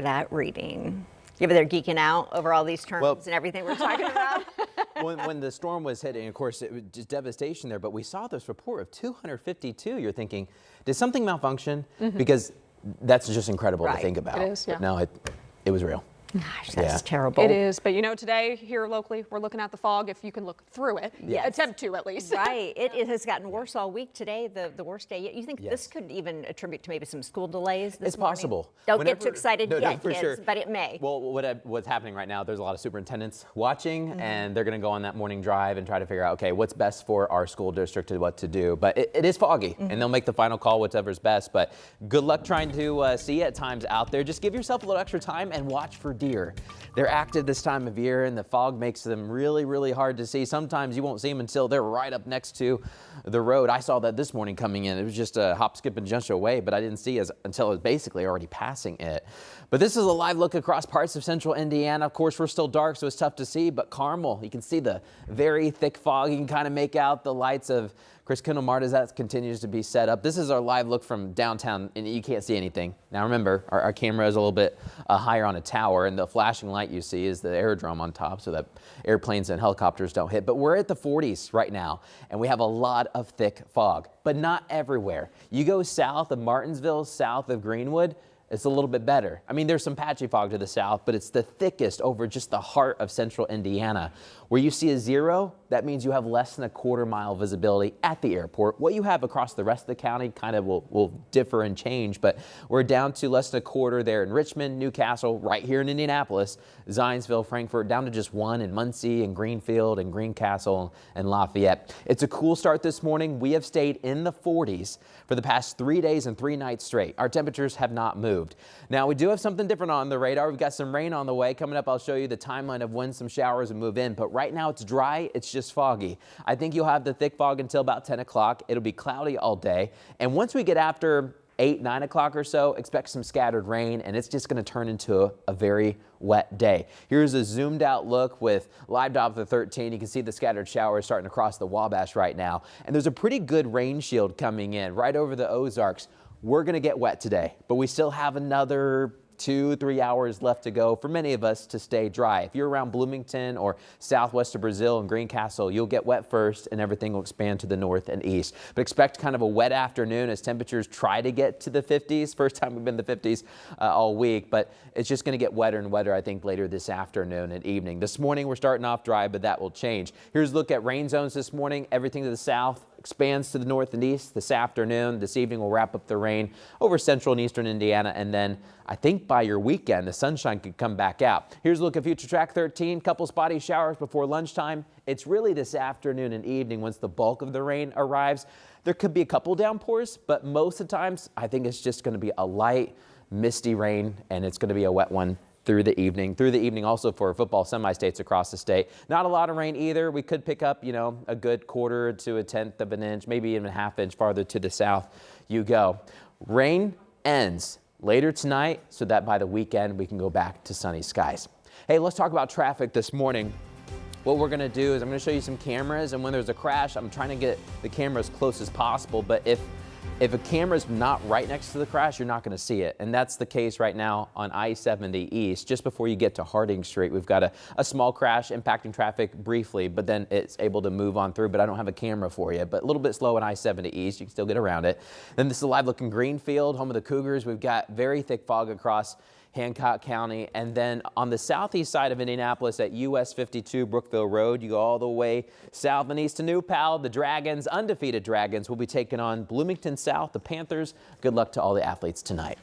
that reading? You over there geeking out over all these terms and everything we're talking about? when the storm was hitting, of course, it was just devastation there, but we saw this report of 252. You're thinking, did something malfunction? Because that's just incredible to think about. It is, yeah. But no, it was real. Gosh, that's terrible. It is, but today here locally, we're looking at the fog. If you can look through it, attempt to at least. Right, it has gotten worse all week. Today, the worst day. You think this could even attribute to maybe some school delays this morning? It's possible. Don't get too excited yet, for kids, sure. but it may. Well, what's happening right now, there's a lot of superintendents watching, and they're going to go on that morning drive and try to figure out, okay, what's best for our school district and what to do. But it is foggy, and they'll make the final call, whatever's best. But good luck trying to see at times out there. Just give yourself a little extra time and watch for deer. They're active this time of year, and the fog makes them really, really hard to see. Sometimes you won't see them until they're right up next to the road. I saw that this morning coming in. It was just a hop, skip, and jump away, but I didn't see until it was basically already passing it. But this is a live look across parts of central Indiana. Of course, we're still dark, so it's tough to see, but Carmel, you can see the very thick fog. You can kind of make out the lights of Chris Kendall Mart as that continues to be set up. This is our live look from downtown, and you can't see anything. Now remember, our camera is a little bit higher on a tower, and the flashing light you see is the aerodrome on top so that airplanes and helicopters don't hit. But we're at the 40s right now, and we have a lot of thick fog, but not everywhere. You go south of Martinsville, south of Greenwood, it's a little bit better. I mean, there's some patchy fog to the south, but it's the thickest over just the heart of central Indiana. Where you see a 0, that means you have less than a quarter-mile visibility at the airport. What you have across the rest of the county kind of will differ and change, but we're down to less than a quarter there in Richmond, Newcastle, right here in Indianapolis, Zionsville, Frankfort, down to just 1 in Muncie and Greenfield and Greencastle and Lafayette. It's a cool start this morning. We have stayed in the 40s for the past 3 days and 3 nights straight. Our temperatures have not moved. Now, we do have something different on the radar. We've got some rain on the way. Coming up, I'll show you the timeline of when some showers will move in. But right now, it's dry. It's just foggy. I think you'll have the thick fog until about 10 o'clock. It'll be cloudy all day. And once we get after 8, 9 o'clock or so, expect some scattered rain, and it's just going to turn into a very wet day. Here's a zoomed out look with live Doppler 13. You can see the scattered showers starting to cross the Wabash right now. And there's a pretty good rain shield coming in right over the Ozarks. We're going to get wet today, but we still have another 2-3 hours left to go for many of us to stay dry. If you're around Bloomington or southwest of Brazil and Greencastle, you'll get wet first and everything will expand to the north and east. But expect kind of a wet afternoon as temperatures try to get to the 50s. First time we've been in the 50s all week, but it's just going to get wetter and wetter, I think, later this afternoon and evening. This morning we're starting off dry, but that will change. Here's a look at rain zones this morning. Everything to the south expands to the north and east this afternoon. This evening we'll wrap up the rain over central and eastern Indiana, and then I think by your weekend the sunshine could come back out. Here's a look at Future Track 13. Couple spotty showers before lunchtime. It's really this afternoon and evening once the bulk of the rain arrives. There could be a couple downpours, but most of the times I think it's just going to be a light misty rain, and it's going to be a wet one through the evening. Through the evening also for football semi-states across the state. Not a lot of rain either. We could pick up, a good quarter to a tenth of an inch, maybe even a half inch farther to the south you go. Rain ends later tonight so that by the weekend we can go back to sunny skies. Hey, let's talk about traffic this morning. What we're going to do is I'm going to show you some cameras, and when there's a crash, I'm trying to get the camera as close as possible, but if a camera's not right next to the crash, you're not going to see it. And that's the case right now on I-70 East. Just before you get to Harding Street, we've got a small crash impacting traffic briefly, but then it's able to move on through. But I don't have a camera for you. But a little bit slow on I-70 East. You can still get around it. Then this is a live look in Greenfield, home of the Cougars. We've got very thick fog across Hancock County, and then on the southeast side of Indianapolis at US 52 Brookville Road, you go all the way south and east to New Pal. The Dragons, undefeated Dragons, will be taking on Bloomington South, the Panthers. Good luck to all the athletes tonight.